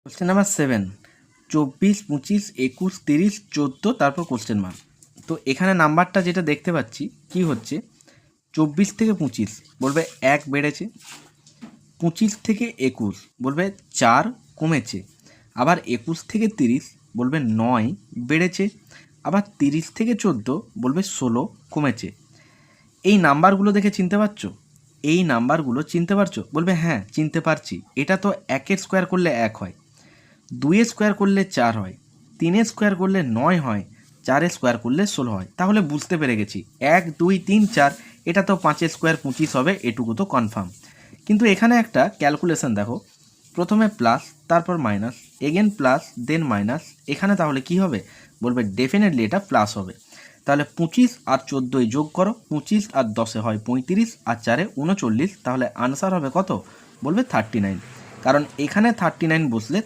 Question number 7, 24, 25, 21, 30, 14, তারপর question mark. তো এখানে নাম্বারটা যেটা দেখতে পাচ্ছি কি হচ্ছে, 24 থেকে 25 বলবে 1 বেড়েছে, 25 থেকে 21 বলবে 4 কমেছে, আবার 21 থেকে 30 বলবে 9 বেড়েছে, আবার 30 থেকে 14 বলবে 16 কমেছে। এই নাম্বারগুলো দেখে চিনতে পারছো? এই নাম্বারগুলো চিনতে পারছো? বলবে হ্যাঁ চিনতে পারছি, এটা তো 1-এর স্কোয়ার করলে 1 হয়, 2-এর স্কোয়ার করলে 4 হয়, 3-এর স্কোয়ার করলে 9 হয়, 4-এর স্কোয়ার করলে 16 হয়। তাহলে বুঝতে পেরে গেছি 1, 2, 3, 4, এটা তো 5-এর স্কোয়ার 25 হবে, এটুকু তো কনফার্ম। কিন্তু এখানে একটা ক্যালকুলেশন দেখো, প্রথমে প্লাস তারপর minus, again plus than minus, এখানে তাহলে কি হবে? বলবে ডেফিনেটলি এটা প্লাস হবে। তাহলে 25 আর 14 যোগ করো, 25 আর 10 হয় 35, আর 4-এ 39, তাহলে আনসার হবে কত? বলবে 39। কারণ এখানে 39 বসলে